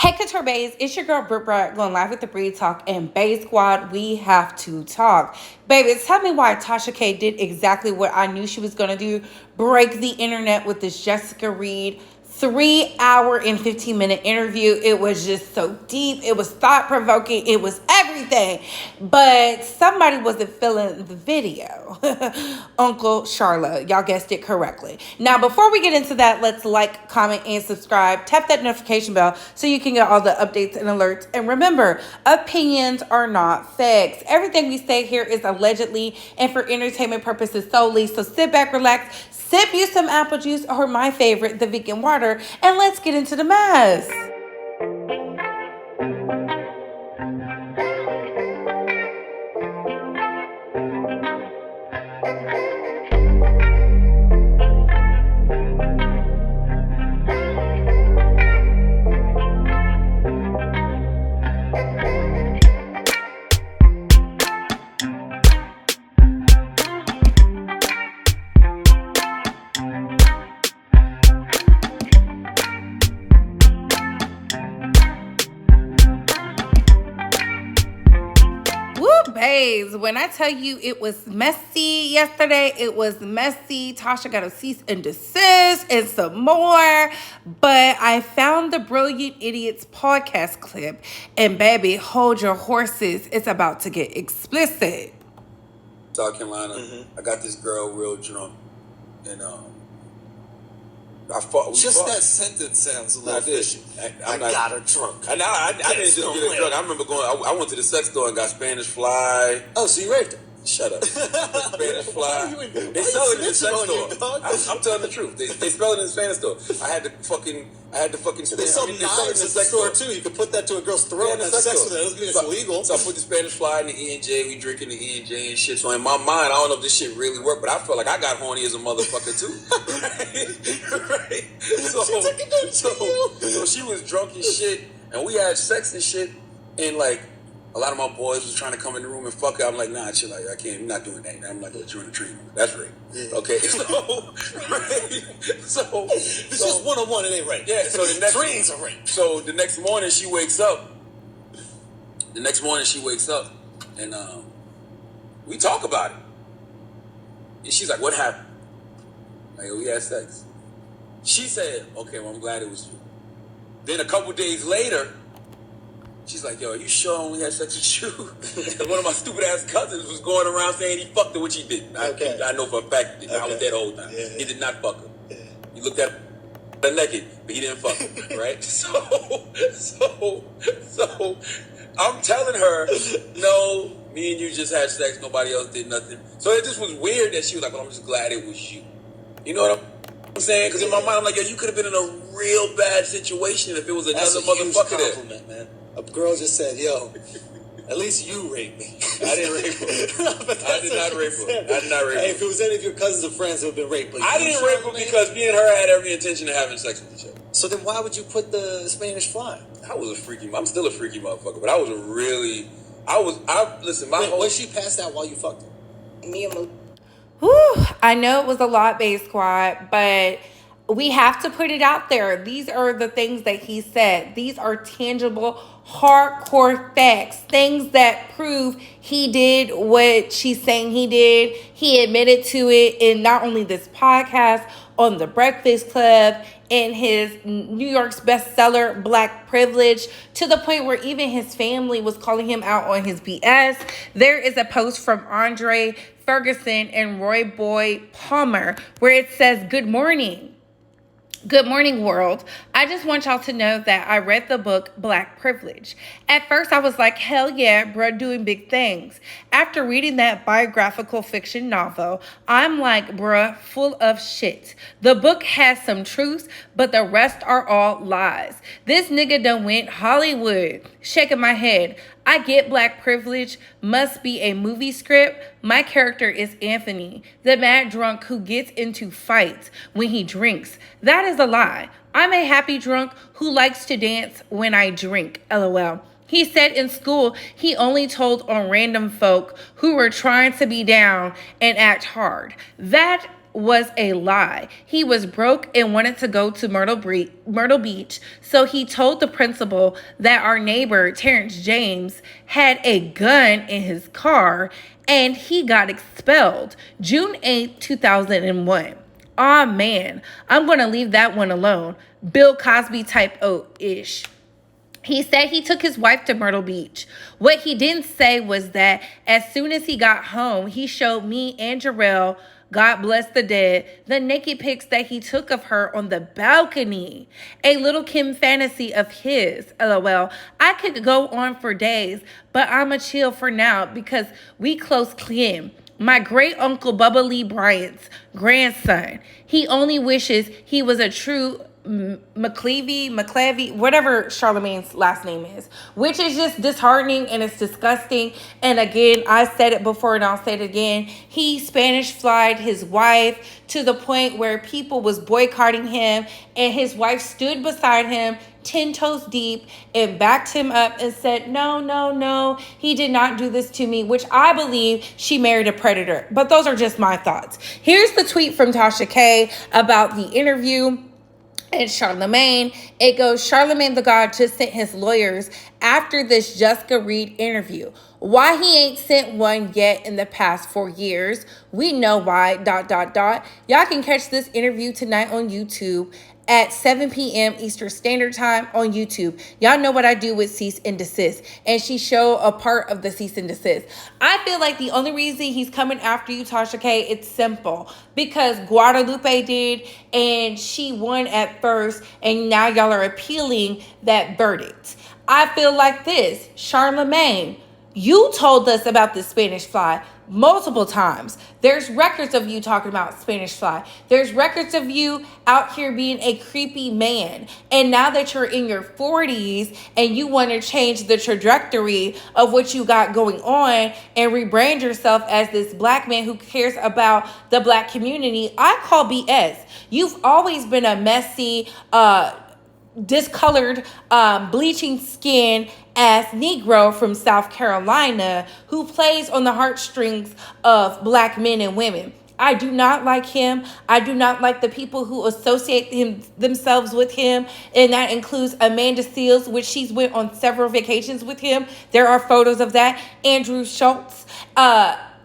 Hey Couture Bays, it's your girl Britt Brett going live with the Breed Talk and Bay Squad. We have to talk. Baby, tell me why Tasha K did exactly what I knew she was going to do. Break the internet with this Jessica Reid 3-hour and 15-minute interview. It was just so deep. It was thought-provoking. It was everything. But somebody wasn't feeling the video. Uncle Charla. Y'all guessed it correctly. Now, before we get into that, let's like, comment, and subscribe. Tap that notification bell so you can get all the updates and alerts. And remember, opinions are not facts. Everything we say here is allegedly and for entertainment purposes solely. So sit back, relax, sip you some apple juice or my favorite, the vegan water, and let's get into the mess. Bays, when I tell you it was messy yesterday, it was messy. Tasha got a cease and desist and some more. But I found the Brilliant Idiots podcast clip. And baby, hold your horses. It's about to get explicit. South Carolina, I got this girl real drunk. And that sentence sounds a little fishy. I got her drunk. I didn't just get her drunk. I remember I went to the sex store and got Spanish fly. Oh, so you raped her? Shut up. Spanish fly. They sell it in the sex store. I'm telling the truth. They sell it in the Spanish store. I had to fucking spend. They sell knives in the sex store too. You could put that to a girl's throat and have sex with it. It doesn't mean it's illegal. So I put the Spanish fly in the E&J. We drinking the E&J and shit. So in my mind, I don't know if this shit really worked, but I felt like I got horny as a motherfucker too. Right? So she was drunk and shit, and we had sex and shit, and like, a lot of my boys was trying to come in the room and fuck her. I'm like, nah, chill, like, I can't, I'm not doing that. And I'm like, let you in the train. That's right. Yeah. Okay, so, it's just one-on-one, it ain't right. Yeah, so the next trains are right. So the next morning she wakes up. And we talk about it. And she's like, what happened? Like, we had sex. She said, okay, well, I'm glad it was you. Then a couple days later, she's like, yo, are you sure we had sex with you? One of my stupid ass cousins was going around saying he fucked her, which he didn't. Okay. I know for a fact he did. Okay. I was there the whole time. Yeah. He did not fuck her. Yeah. He looked at her naked, but he didn't fuck her, right? So I'm telling her, no, me and you just had sex, nobody else did nothing. So it just was weird that she was like, well, I'm just glad it was you. You know what I'm saying? Because in my mind, I'm like, yo, you could have been in a real bad situation if it was another motherfucker there. Compliment, man. A girl just said, yo, at least you raped me. I didn't rape her. I did not rape her. Hey, if it was any of your cousins or friends who have been raped. I didn't rape her because me and her had every intention of having sex with each other. So then why would you put the Spanish fly? I'm still a freaky motherfucker, but listen, was she passed out while you fucked her? Me and Whew, I know it was a lot, Bay Squad, but we have to put it out there. These are the things that he said. These are tangible, hardcore facts. Things that prove he did what she's saying he did. He admitted to it in not only this podcast, on The Breakfast Club, in his New York's bestseller, Black Privilege, to the point where even his family was calling him out on his BS. There is a post from Andre Ferguson and Roy Boy Palmer where it says, good morning. Good morning, world. I just want y'all to know that I read the book Black Privilege. At first, I was like, hell yeah, bruh, doing big things. After reading that biographical fiction novel, I'm like, bruh, full of shit. The book has some truths, but the rest are all lies. This nigga done went Hollywood. Shaking my head. I get Black Privilege must be a movie script. My character is Anthony, the mad drunk who gets into fights when he drinks. That is a lie. I'm a happy drunk who likes to dance when I drink, LOL. He said in school he only told on random folk who were trying to be down and act hard. That was a lie. He was broke and wanted to go to Myrtle Beach, so he told the principal that our neighbor, Terrence James, had a gun in his car, and he got expelled June 8th, 2001. Aw, man, I'm going to leave that one alone. Bill Cosby type ish. He said he took his wife to Myrtle Beach. What he didn't say was that as soon as he got home, he showed me and Jarrell, God bless the dead, the naked pics that he took of her on the balcony. A little Kim fantasy of his. LOL. I could go on for days, but I'ma chill for now because we close Kim. My great uncle Bubba Lee Bryant's grandson. He only wishes he was a true McClavey, whatever Charlamagne's last name is, which is just disheartening and it's disgusting. And again, I said it before and I'll say it again. He Spanish flied his wife to the point where people was boycotting him, and his wife stood beside him 10 toes deep and backed him up and said, no, he did not do this to me, which I believe she married a predator. But those are just my thoughts. Here's the tweet from Tasha K about the interview and Charlamagne. It goes, Charlamagne the God just sent his lawyers after this Jessica Reid interview. Why he ain't sent one yet in the past 4 years? We know why, ... Y'all can catch this interview tonight on YouTube at 7 p.m. Eastern Standard Time on YouTube. Y'all know what I do with cease and desist. And she showed a part of the cease and desist. I feel like the only reason he's coming after you, Tasha K, it's simple. Because Guadalupe did, and she won at first, and now y'all are appealing that verdict. I feel like this, Charlamagne, you told us about the Spanish fly multiple times. There's records of you talking about Spanish fly. There's records of you out here being a creepy man. And now that you're in your 40s and you want to change the trajectory of what you got going on and rebrand yourself as this black man who cares about the black community, I call BS. You've always been a messy, discolored, bleaching skin ass Negro from South Carolina who plays on the heartstrings of black men and women. I do not like him. I do not like the people who associate themselves with him, and that includes Amanda Seales, which she's went on several vacations with him. There are photos of that. Andrew Schultz,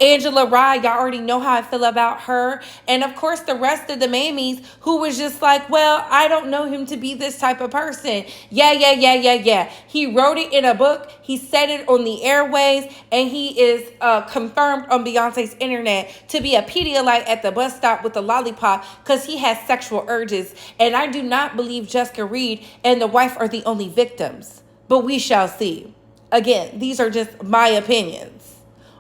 Angela Rye, y'all already know how I feel about her. And of course, the rest of the mammies who was just like, well, I don't know him to be this type of person. Yeah. He wrote it in a book. He said it on the airways. And he is confirmed on Beyonce's internet to be a Pedialyte at the bus stop with a lollipop because he has sexual urges. And I do not believe Jessica Reid and the wife are the only victims. But we shall see. Again, these are just my opinions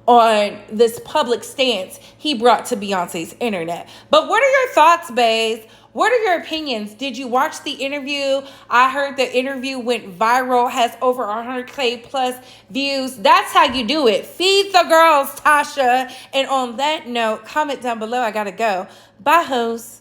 on this public stance he brought to Beyonce's internet. But what are your thoughts, babes? What are your opinions? Did you watch the interview? I heard the interview went viral, has over 100K plus views. That's how you do it. Feed the girls, Tasha. And on that note, comment down below. I gotta go. Bye, hoes.